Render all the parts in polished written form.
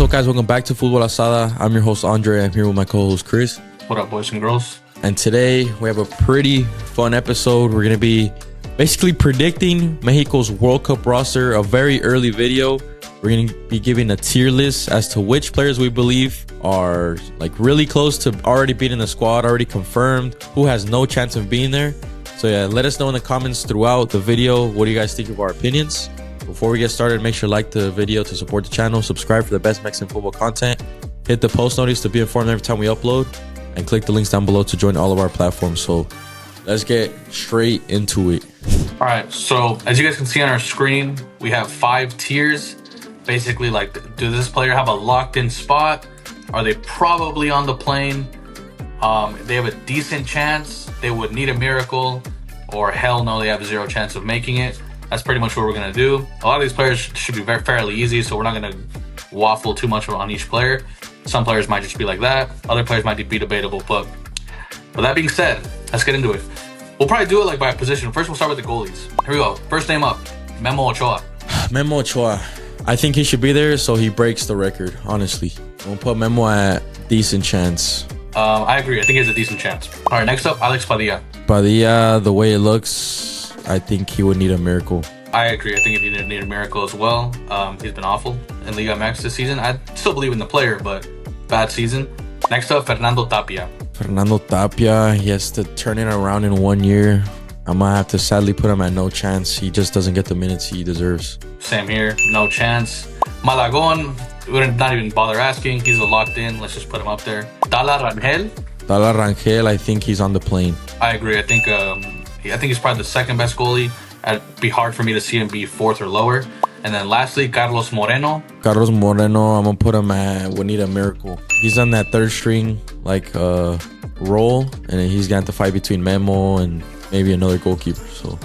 What's up, guys? Welcome back to Futbol Asada. I'm your host, Andre. I'm here with my co-host, Chris. What up, boys and girls? And today, we have a pretty fun episode. We're going to be basically predicting Mexico's World Cup roster, a very early video. We're going to be giving a tier list as to which players we believe are like really close to already being in the squad, already confirmed, who has no chance of being there. So yeah, let us know in the comments throughout the video, what do you guys think of our opinions? Before we get started, make sure to like the video to support the channel, subscribe for the best Mexican football content, hit the post notice to be informed every time we upload, and click the links down below to join all of our platforms. So let's get straight into it. All right, so as you guys can see on our screen, we have 5 tiers. Basically, like, does this player have a locked-in spot? Are they probably on the plane? They have a decent chance. They would need a miracle, or hell no, they have 0 chance of making it. That's pretty much what we're gonna do. A lot of these players should be fairly easy, so we're not gonna waffle too much on each player. Some players might just be like that. Other players might be debatable. But with that being said, let's get into it. We'll probably do it like by position. First, we'll start with the goalies. Here we go. First name up, Memo Ochoa. Memo Ochoa. I think he should be there so he breaks the record, honestly. We'll put Memo at decent chance. I agree. I think he has a decent chance. All right, next up, Alex Padilla. Padilla, the way it looks, I think he would need a miracle. I agree. I think he need a miracle as well. He's been awful in Liga MX this season. I still believe in the player, but bad season. Next up, Fernando Tapia. Fernando Tapia, he has to turn it around in 1 year. I'm going to have to sadly put him at no chance. He just doesn't get the minutes he deserves. Same here. No chance. Malagon, we're not even bother asking. He's a locked in. Let's just put him up there. Dala Rangel. Dala Rangel, I think he's on the plane. I agree. I think he's probably the second best goalie. It'd be hard for me to see him be 4th or lower. And then lastly, Carlos Moreno. Carlos Moreno, I'm going to put him at would need a miracle. He's on that third string role, and he's going to have to fight between Memo and maybe another goalkeeper. So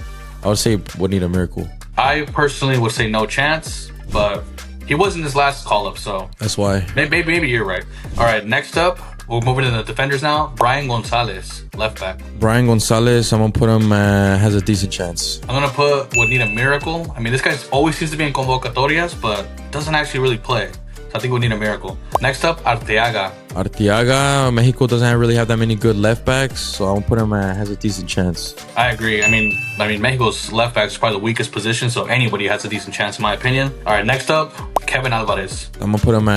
I would say would need a miracle. I personally would say no chance, but he was in his last call-up, so that's why. Maybe you're right. All right, next up, we're moving to the defenders now. Brian Gonzalez, left back. Brian Gonzalez, I'm going to put him has a decent chance. I'm going to put would need a miracle. I mean, this guy always seems to be in convocatorias, but doesn't actually really play. So I think we need a miracle. Next up, Arteaga. Arteaga, Mexico doesn't really have that many good left backs, so I'm gonna put him has a decent chance. I agree. I mean, Mexico's left back is probably the weakest position, so anybody has a decent chance in my opinion. All right, next up, Kevin Alvarez. I'm gonna put him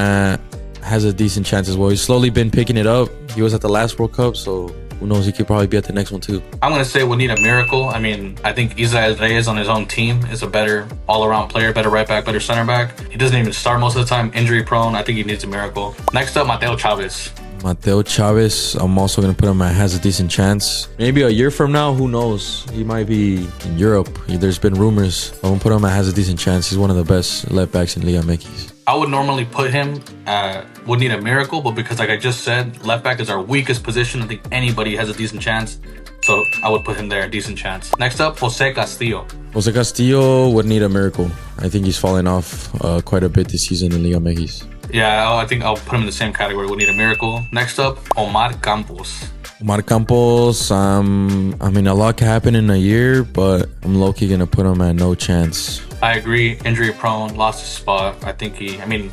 has a decent chance as well. He's slowly been picking it up. He was at the last World Cup, so who knows? He could probably be at the next one too. I'm gonna say we need a miracle. I mean, I think Israel Reyes on his own team is a better all-around player, better right back, better center back. He doesn't even start most of the time, injury prone. I think he needs a miracle. Next up, Mateo Chavez. Mateo Chavez, I'm also going to put him has a decent chance. Maybe a year from now, who knows? He might be in Europe. There's been rumors. I'm going to put him has a decent chance. He's one of the best left backs in Liga MX. I would normally put him would need a miracle, but because like I just said, left back is our weakest position. I think anybody has a decent chance. So I would put him there, a decent chance. Next up, Jose Castillo. Jose Castillo would need a miracle. I think he's fallen off quite a bit this season in Liga MX. Yeah, I think I'll put him in the same category. Would need a miracle. Next up, Omar Campos. Omar Campos, I mean, a lot can happen in a year, but I'm low-key going to put him at no chance. I agree. Injury prone, lost his spot. I think I'm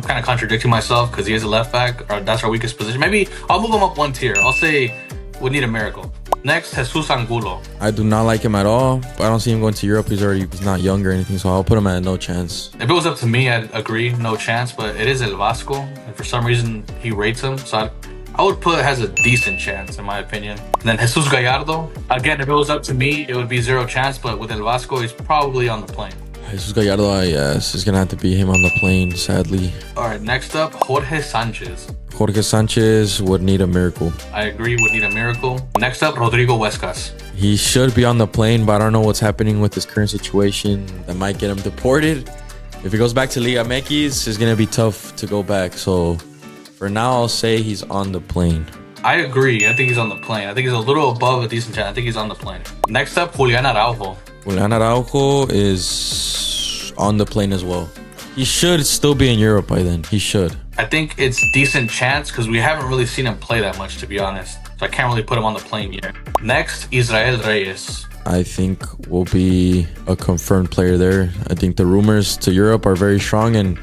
kind of contradicting myself because he is a left back. Or that's our weakest position. Maybe I'll move him up 1 tier. I'll say would need a miracle. Next, Jesus Angulo. I do not like him at all. But I don't see him going to Europe. He's not young or anything, so I'll put him at no chance. If it was up to me, I'd agree, no chance. But it is El Vasco, and for some reason, he rates him. So I would put has a decent chance, in my opinion. And then Jesus Gallardo. Again, if it was up to me, it would be 0 chance. But with El Vasco, he's probably on the plane. Jesus Gallardo, yes, it's going to have to be him on the plane, sadly. All right, next up, Jorge Sanchez. Jorge Sanchez would need a miracle. I agree, would need a miracle. Next up, Rodrigo Huescas. He should be on the plane, but I don't know what's happening with his current situation. That might get him deported. If he goes back to Liga MX, it's going to be tough to go back. So for now, I'll say he's on the plane. I agree. I think he's on the plane. I think he's a little above a decent chance. I think he's on the plane. Next up, Julian Araujo. Julian Araujo is on the plane as well. He should still be in Europe by then. He should. I think it's decent chance because we haven't really seen him play that much, to be honest. So I can't really put him on the plane yet. Next, Israel Reyes. I think will be a confirmed player there. I think the rumors to Europe are very strong, and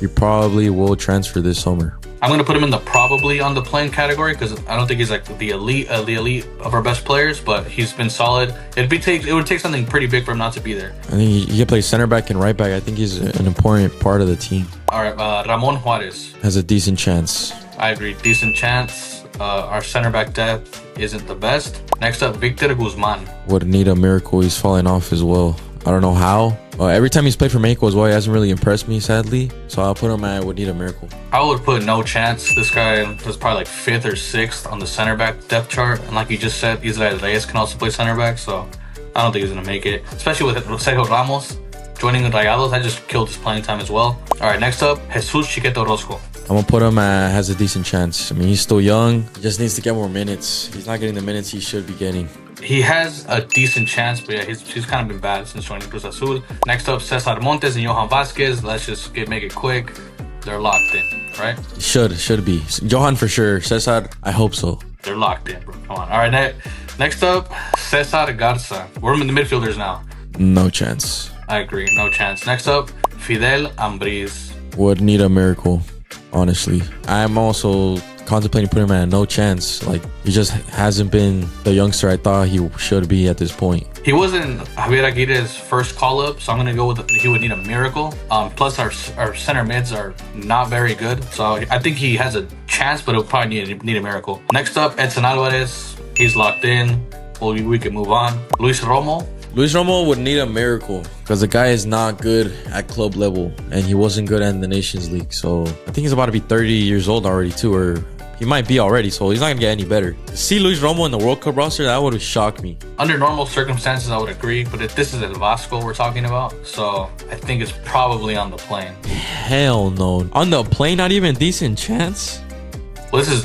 he probably will transfer this summer. I'm gonna put him in the probably on the plane category because I don't think he's like the elite of our best players, but he's been solid. It would take something pretty big for him not to be there. I think he can play center back and right back. I think he's an important part of the team. All right, Ramon Juarez has a decent chance. I agree, decent chance. Our center back depth isn't the best. Next up, Victor Guzman would need a miracle. He's falling off as well. I don't know how. Every time he's played for Mexico as well, he hasn't really impressed me, sadly. So I'll put him at would need a miracle. I would put no chance. This guy was probably like 5th or 6th on the center back depth chart. And like you just said, Israel Reyes can also play center back. So I don't think he's going to make it. Especially with Sergio Ramos joining the Rayados. That just killed his playing time as well. All right, next up, Jesus Chiquete Orozco. I'm going to put him at has a decent chance. I mean, he's still young. He just needs to get more minutes. He's not getting the minutes he should be getting. He has a decent chance, but yeah, he's kind of been bad since joining Cruz Azul. Next up, Cesar Montes and Johan Vasquez. Let's just make it quick. They're locked in, right? Should be. Johan for sure. Cesar, I hope so. They're locked in, bro. Come on. All right, next up, Cesar Garza. We're in the midfielders now. No chance. I agree, no chance. Next up, Fidel Ambriz. Would need a miracle, honestly. I'm also contemplating putting him at no chance. Like, he just hasn't been the youngster I thought he should be at this point. He wasn't Javier Aguirre's first call-up, so I'm going to go with he would need a miracle. Plus, our center mids are not very good, so I think he has a chance, but he'll probably need a miracle. Next up, Edson Alvarez. He's locked in. Well, we can move on. Luis Romo would need a miracle because the guy is not good at club level and he wasn't good in the Nations League. So I think he's about to be 30 years old already too, or he might be already. So he's not going to get any better. To see Luis Romo in the World Cup roster, that would have shocked me. Under normal circumstances, I would agree. But if this is El Vasco we're talking about, so I think it's probably on the plane. Hell no. On the plane, not even decent chance? Well, this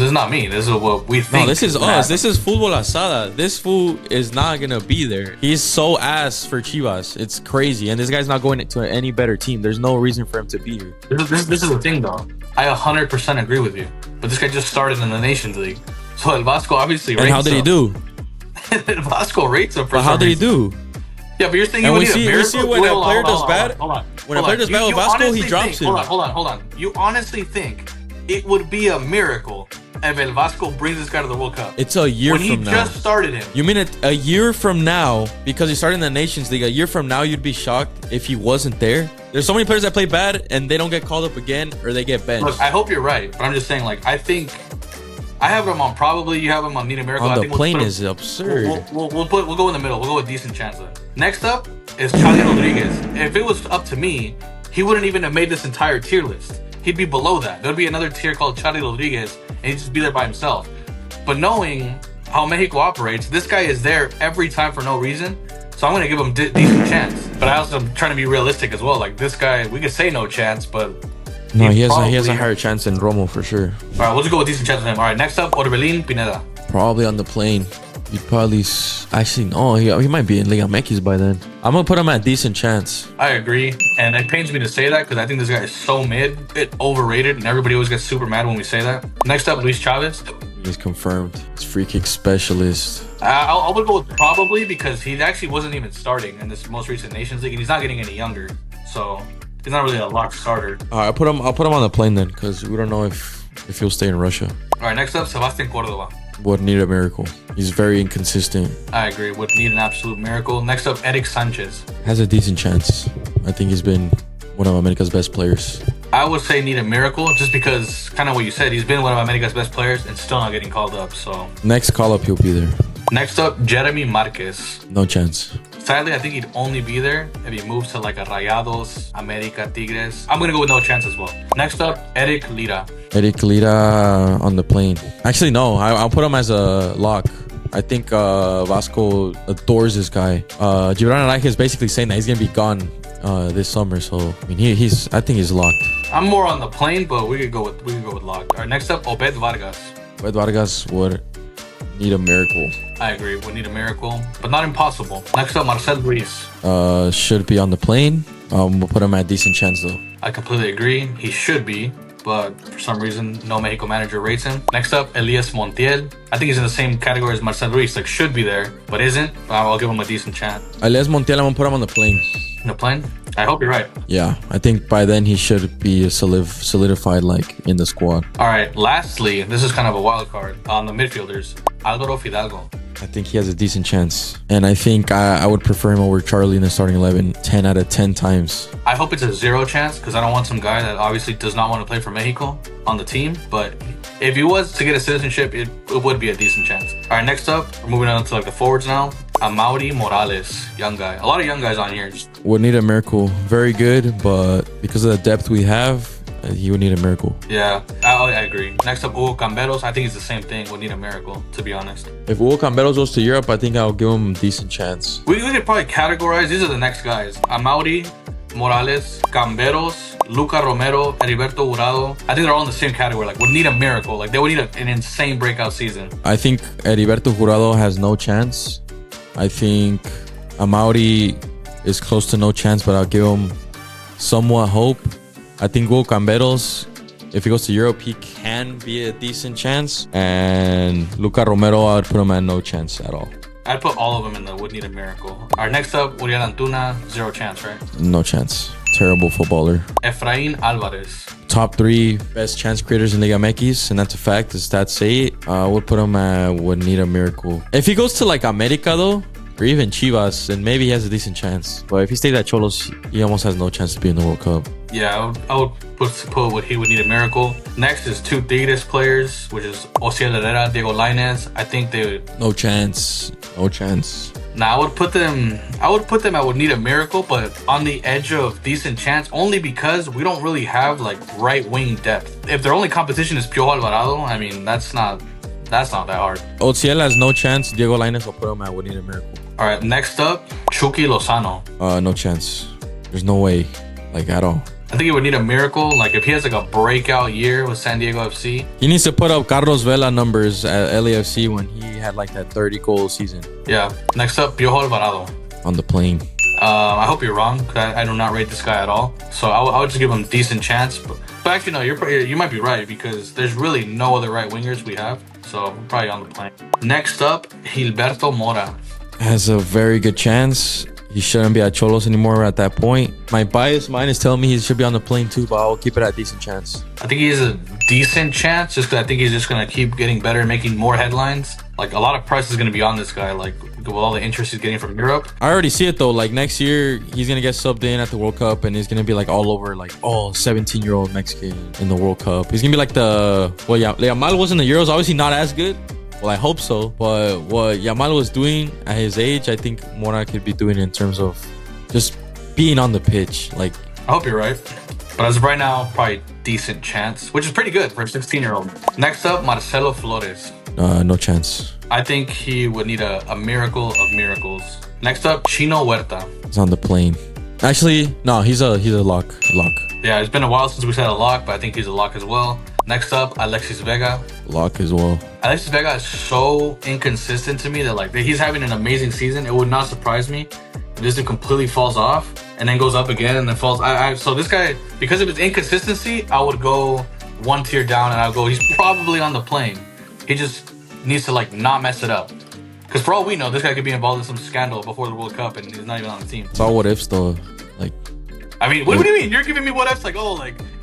is not me. This is what we think. No, this is us. This is Futbol Asada. This fool is not going to be there. He's so ass for Chivas. It's crazy. And this guy's not going to any better team. There's no reason for him to be here. This is the thing, though. I 100% agree with you. But this guy just started in the Nations League. So El Vasco obviously rates him. And how did he do? El Vasco rates him for but how did he do? Yeah, but you're saying we see when a player does bad. When a player does bad with Vasco, he drops him. Hold on. You honestly think it would be a miracle if El Vasco brings this guy to the World Cup? It's a year from now. When he just started him. You mean a year from now, because he started in the Nations League, a year from now you'd be shocked if he wasn't there? There's so many players that play bad and they don't get called up again or they get benched. Look, I hope you're right, but I'm just saying, like, I think I have him on probably, you have him on Need a Miracle. On the plane is absurd. We'll go in the middle. We'll go with decent chance then. Next up is Charlie Rodriguez. If it was up to me, he wouldn't even have made this entire tier list. He'd be below that. There'd be another tier called Charlie Rodriguez, and he'd just be there by himself. But knowing how Mexico operates, this guy is there every time for no reason. So I'm going to give him decent chance. But I also am trying to be realistic as well. Like, this guy, we could say no chance, but... No, he has a higher chance than Romo for sure. All right, we'll just go with decent chance with him. All right, next up, Orbelin Pineda. Probably on the plane. He'd probably... Actually, no, he might be in Liga MX by then. I'm going to put him at decent chance. I agree. And it pains me to say that because I think this guy is so mid, overrated, and everybody always gets super mad when we say that. Next up, Luis Chavez. He's confirmed. He's free kick specialist. I would go with probably because he actually wasn't even starting in this most recent Nations League, and he's not getting any younger. So he's not really a locked starter. All right, I'll put him on the plane then because we don't know if he'll stay in Russia. All right, next up, Sebastian Cordova. Would need a miracle. He's very inconsistent. I agree. Would need an absolute miracle. Next up, Eric Sanchez. Has a decent chance. I think he's been one of America's best players. I would say need a miracle just because, kind of what you said, he's been one of America's best players and still not getting called up. So next call up, he'll be there. Next up, Jeremy Marquez. No chance. Sadly, I think he'd only be there if he moves to like a Rayados, America, Tigres. I'm going to go with no chance as well. Next up, Eric Lira. Eric Lira on the plane. Actually, no. I'll put him as a lock. I think Vasco adores this guy. Gibran Araiza is basically saying that he's going to be gone this summer. So, I mean, I think he's locked. I'm more on the plane, but we could go with locked. All right, next up, Obed Vargas. Obed Vargas would need a miracle. I agree. Would need a miracle, but not impossible. Next up, Marcel Ruiz. Should be on the plane. We'll put him at decent chance though. I completely agree. He should be, but for some reason, no Mexico manager rates him. Next up, Elias Montiel. I think he's in the same category as Marcel Ruiz. Like, should be there, but isn't. I'll give him a decent chance. Elias Montiel, I'm gonna put him on the plane. The plane? I hope you're right. Yeah, I think by then he should be solidified like in the squad. All right. Lastly, this is kind of a wild card on the midfielders. Álvaro Fidalgo. I think he has a decent chance. And I think I would prefer him over Charlie in the starting 11 10 out of 10 times. I hope it's a 0 chance because I don't want some guy that obviously does not want to play for Mexico on the team. But if he was to get a citizenship, it would be a decent chance. All right, next up, we're moving on to like the forwards now. Amaury Morales, young guy. A lot of young guys on here. Would need a miracle. Very good, but because of the depth we have, he would need a miracle. Yeah, I agree. Next up, Hugo Camberos. I think it's the same thing. Would need a miracle, to be honest. If Hugo Camberos goes to Europe, I think I'll give him a decent chance. We could probably categorize. These are the next guys. Amaury Morales, Camberos, Luca Romero, Heriberto Jurado. I think they're all in the same category. Like, would need a miracle. Like, they would need an insane breakout season. I think Heriberto Jurado has no chance. I think Amaury is close to no chance, but I'll give him somewhat hope. I think Hugo Camberos, if he goes to Europe, he can be a decent chance. And Luca Romero, I would put him at no chance at all. I'd put all of them in the would need a miracle. All right, next up, Uriel Antuna, 0 chance, right? No chance. Terrible footballer. Efrain Alvarez. Top 3 best chance creators in Liga MX, and that's a fact. The stats say it. I would put him at would need a miracle. If he goes to like America though, or even Chivas, then maybe he has a decent chance. But if he stays at Cholos, he almost has no chance to be in the World Cup. Yeah, I would put what he would need a miracle. Next is 2 Tigres players, which is Osiel Herrera, Diego Lainez. I think they would. No chance. No chance. Now I would put them at would need a miracle, but on the edge of decent chance, only because we don't really have like right wing depth. If their only competition is Piojo Alvarado, I mean that's not that hard. Osiel has no chance. Diego Lainez will put him at would need a miracle. All right, next up, Chucky Lozano. No chance. There's no way, like at all. I think he would need a miracle. Like if he has like a breakout year with San Diego FC. He needs to put up Carlos Vela numbers at LAFC when he had like that 30-goal season. Yeah. Next up, Piojo Alvarado. On the plane. I hope you're wrong. I do not rate this guy at all. So I would just give him a decent chance. But actually, no, you might be right because there's really no other right wingers we have. So we're probably on the plane. Next up, Gilberto Mora. Has a very good chance. He shouldn't be at Cholos anymore at that point. My biased mind is telling me he should be on the plane too, but I'll keep it at decent chance. I think he has a decent chance just because I think he's just going to keep getting better and making more headlines. Like a lot of press is going to be on this guy, like with all the interest he's getting from Europe. I already see it though. Like next year, he's going to get subbed in at the World Cup and he's going to be like all over like, 17-year-old Mexican in the World Cup. He's going to be like Yamal was in the Euros, obviously not as good. Well, I hope so. But what Yamal was doing at his age, I think Mora could be doing in terms of just being on the pitch. Like, I hope you're right. But as of right now, probably decent chance, which is pretty good for a 16-year-old. Next up, Marcelo Flores. No chance. I think he would need a miracle of miracles. Next up, Chino Huerta. He's on the plane. Actually, no, he's a lock. Yeah, it's been a while since we said a lock, but I think he's a lock as well. Next up, Alexis Vega. Lock as well. Alexis Vega is so inconsistent to me that like he's having an amazing season. It would not surprise me if this dude completely falls off and then goes up again and then falls. So this guy, because of his inconsistency, I would go 1 tier down and I'll go, he's probably on the plane. He just needs to like not mess it up. Because for all we know, this guy could be involved in some scandal before the World Cup and he's not even on the team. It's all what ifs though. Like, I mean, what do you mean? You're giving me what ifs? Like,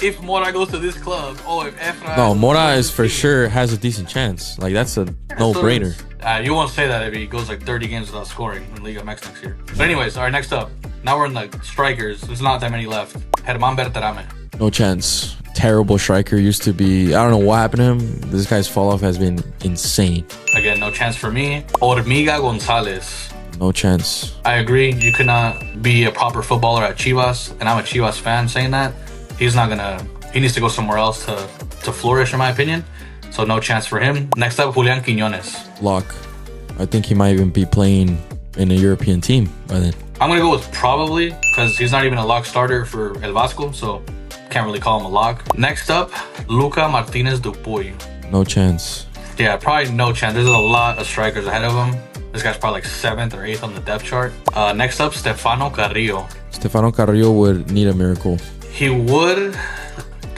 if Mora goes to this club, if Efra... No, Mora is for sure has a decent chance. Like, that's a no-brainer. You won't say that if he goes like 30 games without scoring in Liga MX next year. But anyways, all right, next up. Now we're in the strikers. There's not that many left. Germán Berterame. No chance. Terrible striker. Used to be... I don't know what happened to him. This guy's fall-off has been insane. Again, no chance for me. Hormiga Gonzalez. No chance. I agree. You cannot be a proper footballer at Chivas, and I'm a Chivas fan saying that. He needs to go somewhere else to flourish, in my opinion. So no chance for him. Next up, Julián Quiñones. Lock. I think he might even be playing in a European team by then. I'm going to go with probably, because he's not even a lock starter for El Vasco, so can't really call him a lock. Next up, Luca Martinez Dupuy. No chance. Yeah, probably no chance. There's a lot of strikers ahead of him. This guy's probably like 7th or 8th on the depth chart. Next up, Stefano Carrillo. Stefano Carrillo would need a miracle. He would.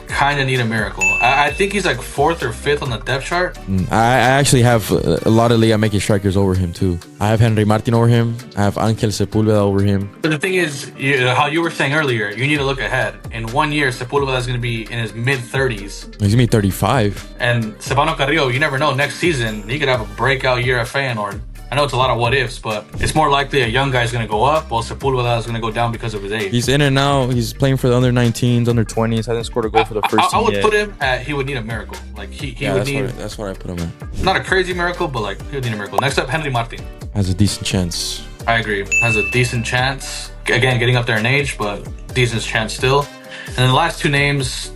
kind of need a miracle. I think he's like 4th or 5th on the depth chart. I actually have a lot of Liga making strikers over him too. I have Henry Martin over him. I have Ángel Sepúlveda over him. But the thing is, how you were saying earlier, you need to look ahead. In 1 year, Sepúlveda is going to be in his mid-30s. He's going to be 35. And Stefano Carrillo, you never know. Next season, he could have a breakout year at Feyenoord. I know it's a lot of what ifs, but it's more likely a young guy's going to go up, while Sepúlveda is going to go down because of his age. He's in and out. He's playing for the under 19s, under 20s. Hasn't scored a goal for the first team I would yet. put him at, he would need a miracle. Like he would need. That's what I put him at. Not a crazy miracle, but like he would need a miracle. Next up, Henry Martin. Has a decent chance. I agree. Has a decent chance. Again, getting up there in age, but decent chance still. And then the last 2 names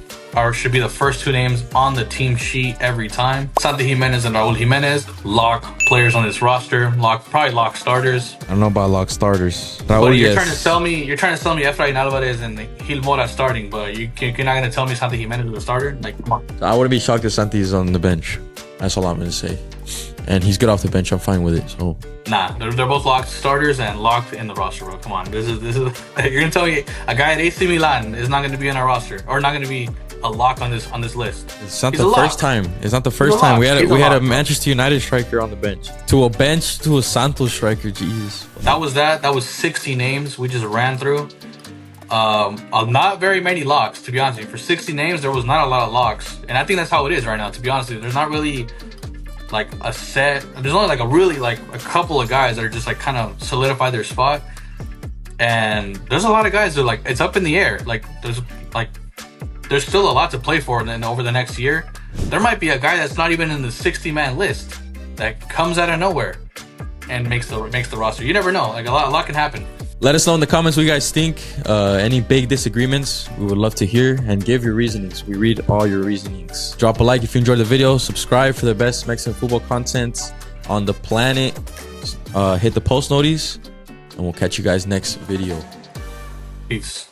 should be the first 2 names on the team sheet every time. Santi Jimenez and Raúl Jimenez, lock players on this roster, probably lock starters. I don't know about lock starters. But you're trying to sell me Efrain Alvarez and Gil Mora starting, but you're not gonna tell me Santi Jimenez is a starter? Like, come on. I wouldn't be shocked if Santi's on the bench. That's all I'm gonna say. And he's good off the bench. I'm fine with it. So nah, they're both locked starters and locked in the roster, bro. Come on, this is you're gonna tell me a guy at AC Milan is not gonna be on our roster or not gonna be a lock on this list. It's not the first time. It's not the first time we had a Manchester United striker on the bench. To a Santos striker. Jesus. That was 60 names we just ran through. Not very many locks, to be honest with you. For 60 names, there was not a lot of locks, and I think that's how it is right now. To be honest with you, there's not really like a set. There's only like a couple of guys that are just like kind of solidify their spot, and there's a lot of guys that like it's up in the air. There's still a lot to play for, and then over the next year, there might be a guy that's not even in the 60-man list that comes out of nowhere and makes the roster. You never know. Like a lot can happen. Let us know in the comments what you guys think. Any big disagreements, we would love to hear, and give your reasonings. We read all your reasonings. Drop a like if you enjoyed the video. Subscribe for the best Mexican football content on the planet. Hit the post notice, and we'll catch you guys next video. Peace.